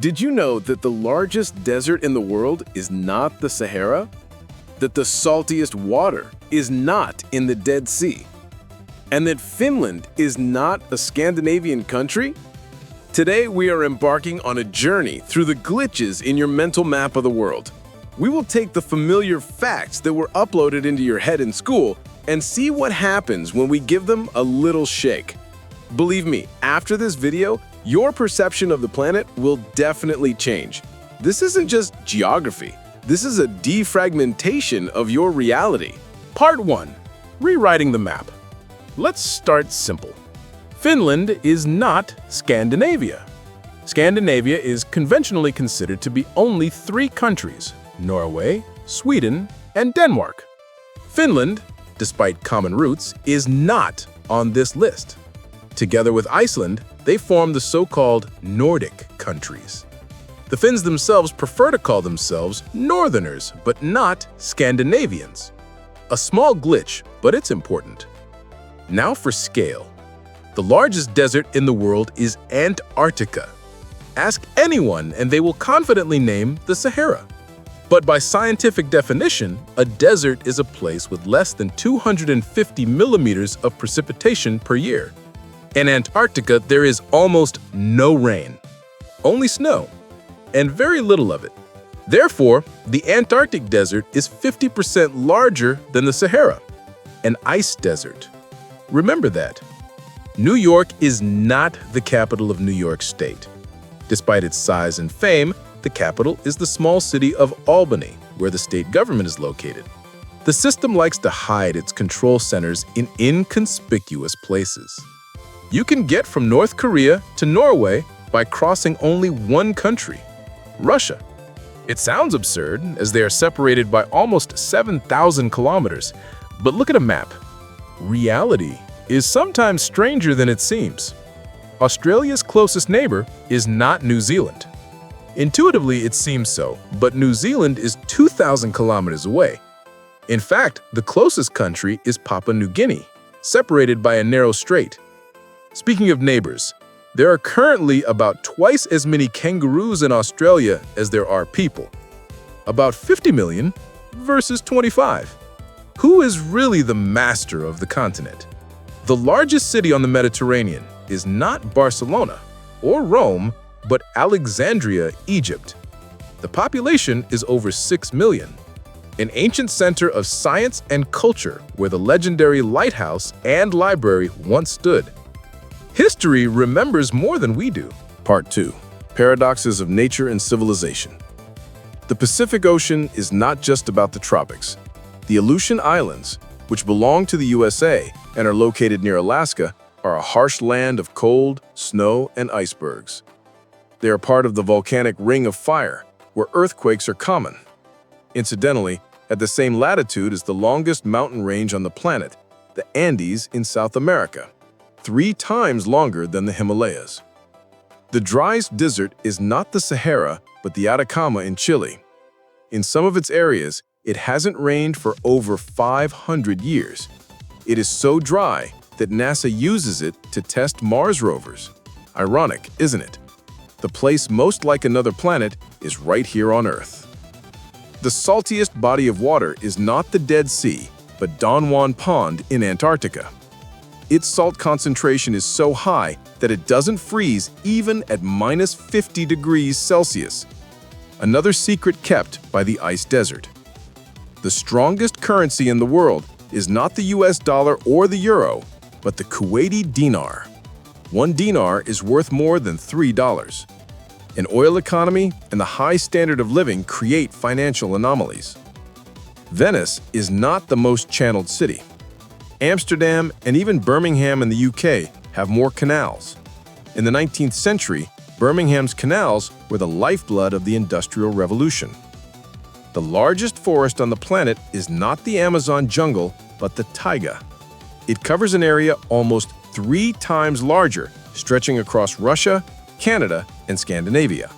Did you know that the largest desert in the world is not the Sahara? That the saltiest water is not in the Dead Sea? And that Finland is not a Scandinavian country? Today, we are embarking on a journey through the glitches in your mental map of the world. We will take the familiar facts that were uploaded into your head in school and see what happens when we give them a little shake. Believe me, after this video, your perception of the planet will definitely change. This isn't just geography. This is a defragmentation of your reality. Part 1. Rewriting the map. Let's start simple. Finland is not Scandinavia. Scandinavia is conventionally considered to be only 3 countries: Norway, Sweden, and Denmark. Finland, despite common roots, is not on this list. Together with Iceland, they form the so-called Nordic countries. The Finns themselves prefer to call themselves Northerners, but not Scandinavians. A small glitch, but it's important. Now for scale. The largest desert in the world is Antarctica. Ask anyone and they will confidently name the Sahara. But by scientific definition, a desert is a place with less than 250 millimeters of precipitation per year. In Antarctica, there is almost no rain, only snow, and very little of it. Therefore, the Antarctic desert is 50% larger than the Sahara, an ice desert. Remember that. New York is not the capital of New York State. Despite its size and fame, the capital is the small city of Albany, where the state government is located. The system likes to hide its control centers in inconspicuous places. You can get from North Korea to Norway by crossing only one country, Russia. It sounds absurd, as they are separated by almost 7,000 kilometers, but look at a map. Reality is sometimes stranger than it seems. Australia's closest neighbor is not New Zealand. Intuitively, it seems so, but New Zealand is 2,000 kilometers away. In fact, the closest country is Papua New Guinea, separated by a narrow strait. Speaking of neighbors, there are currently about twice as many kangaroos in Australia as there are people. About 50 million versus 25. Who is really the master of the continent? The largest city on the Mediterranean is not Barcelona or Rome, but Alexandria, Egypt. The population is over 6 million, an ancient center of science and culture where the legendary lighthouse and library once stood. History remembers more than we do. Part 2. Paradoxes of Nature and Civilization. The Pacific Ocean is not just about the tropics. The Aleutian Islands, which belong to the USA and are located near Alaska, are a harsh land of cold, snow, and icebergs. They are part of the volcanic Ring of Fire, where earthquakes are common. Incidentally, at the same latitude is the longest mountain range on the planet, the Andes in South America, 3 times longer than the Himalayas. The driest desert is not the Sahara, but the Atacama in Chile. In some of its areas, it hasn't rained for over 500 years. It is so dry that NASA uses it to test Mars rovers. Ironic, isn't it? The place most like another planet is right here on Earth. The saltiest body of water is not the Dead Sea, but Don Juan Pond in Antarctica. Its salt concentration is so high that it doesn't freeze even at minus 50 degrees Celsius. Another secret kept by the ice desert. The strongest currency in the world is not the US dollar or the euro, but the Kuwaiti dinar. 1 dinar is worth more than $3. An oil economy and the high standard of living create financial anomalies. Venice is not the most channeled city. Amsterdam and even Birmingham in the UK have more canals. In the 19th century, Birmingham's canals were the lifeblood of the Industrial Revolution. The largest forest on the planet is not the Amazon jungle, but the taiga. It covers an area almost 3 times larger, stretching across Russia, Canada, and Scandinavia.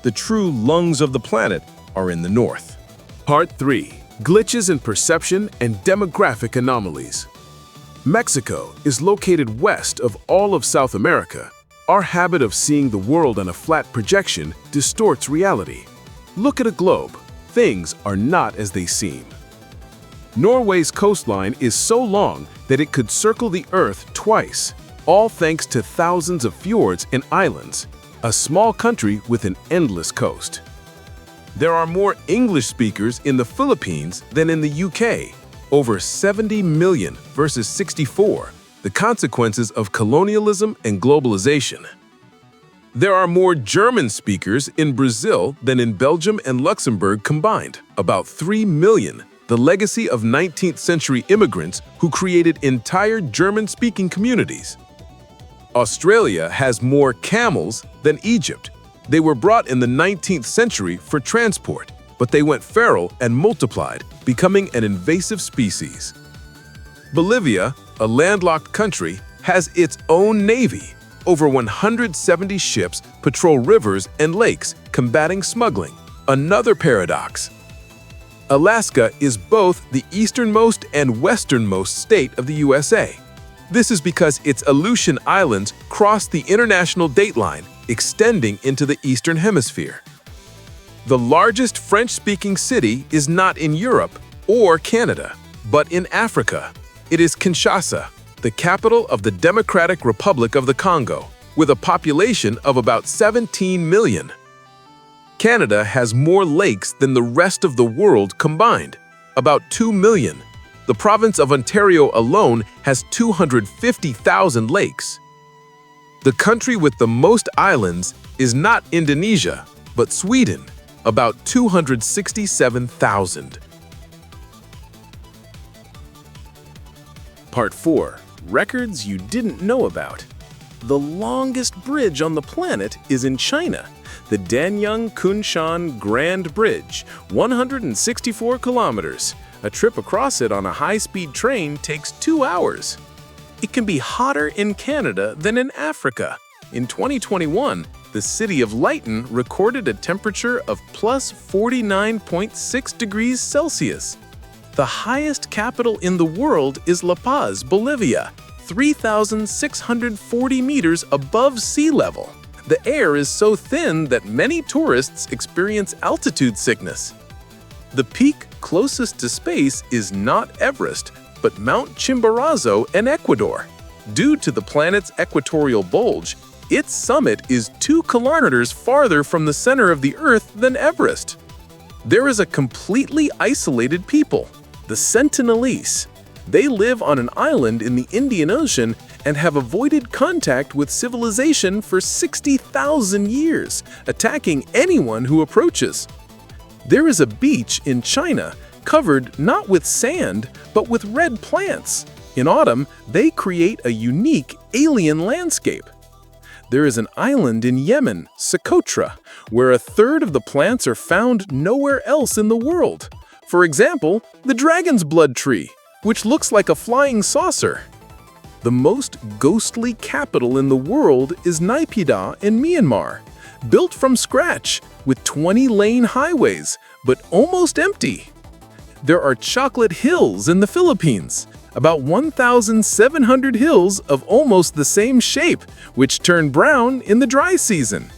The true lungs of the planet are in the north. Part 3. Glitches in perception and demographic anomalies. Mexico is located west of all of South America, Our habit of seeing the world on a flat projection distorts reality. Look at a globe. Things are not as they seem. Norway's coastline is so long that it could circle the Earth twice, all thanks to thousands of fjords and islands, a small country with an endless coast. There are more English speakers in the Philippines than in the UK, over 70 million versus 64, the consequences of colonialism and globalization. There are more German speakers in Brazil than in Belgium and Luxembourg combined, about 3 million, the legacy of 19th century immigrants who created entire German-speaking communities. Australia has more camels than Egypt. They were brought in the 19th century for transport, but they went feral and multiplied, becoming an invasive species. Bolivia, a landlocked country, has its own navy. Over 170 ships patrol rivers and lakes, combating smuggling. Another paradox. Alaska is both the easternmost and westernmost state of the USA. This is because its Aleutian Islands cross the international dateline, extending into the Eastern Hemisphere. The largest French-speaking city is not in Europe or Canada, but in Africa. It is Kinshasa, the capital of the Democratic Republic of the Congo, with a population of about 17 million. Canada has more lakes than the rest of the world combined, about 2 million. The province of Ontario alone has 250,000 lakes. The country with the most islands is not Indonesia, but Sweden, about 267,000. Part 4. Records you didn't know about. The longest bridge on the planet is in China, the Danyang-Kunshan Grand Bridge, 164 kilometers. A trip across it on a high-speed train takes 2 hours. It can be hotter in Canada than in Africa. In 2021, the city of Leighton recorded a temperature of plus 49.6 degrees Celsius. The highest capital in the world is La Paz, Bolivia, 3,640 meters above sea level. The air is so thin that many tourists experience altitude sickness. The peak closest to space is not Everest, but Mount Chimborazo in Ecuador. Due to the planet's equatorial bulge, its summit is 2 kilometers farther from the center of the Earth than Everest. There is a completely isolated people, the Sentinelese. They live on an island in the Indian Ocean and have avoided contact with civilization for 60,000 years, attacking anyone who approaches. There is a beach in China covered not with sand, but with red plants. In autumn, they create a unique alien landscape. There is an island in Yemen, Socotra, where a third of the plants are found nowhere else in the world. For example, the dragon's blood tree, which looks like a flying saucer. The most ghostly capital in the world is Naypyidaw in Myanmar, built from scratch with 20-lane highways, but almost empty. There are chocolate hills in the Philippines, about 1,700 hills of almost the same shape, which turn brown in the dry season.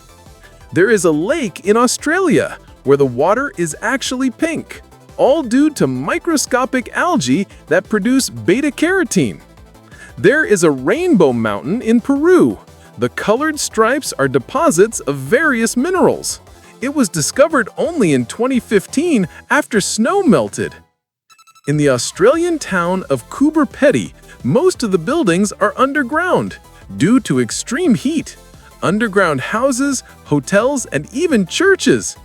There is a lake in Australia where the water is actually pink, all due to microscopic algae that produce beta-carotene. There is a rainbow mountain in Peru. The colored stripes are deposits of various minerals. It was discovered only in 2015 after snow melted. In the Australian town of Coober Pedy, most of the buildings are underground due to extreme heat. Underground houses, hotels, and even churches.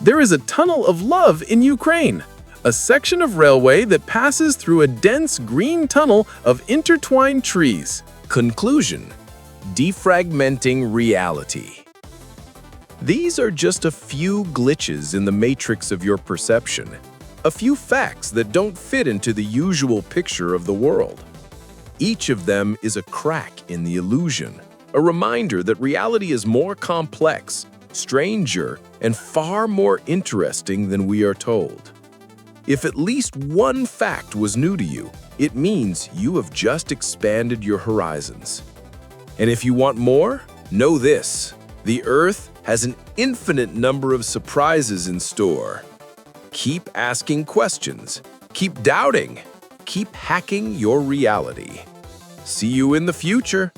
There is a tunnel of love in Ukraine, a section of railway that passes through a dense green tunnel of intertwined trees. Conclusion: defragmenting reality. These are just a few glitches in the matrix of your perception, a few facts that don't fit into the usual picture of the world. Each of them is a crack in the illusion, a reminder that reality is more complex, stranger, and far more interesting than we are told. If at least one fact was new to you, it means you have just expanded your horizons. And if you want more, Know this: the Earth has an infinite number of surprises in store. Keep asking questions, keep doubting, keep hacking your reality. See you in the future.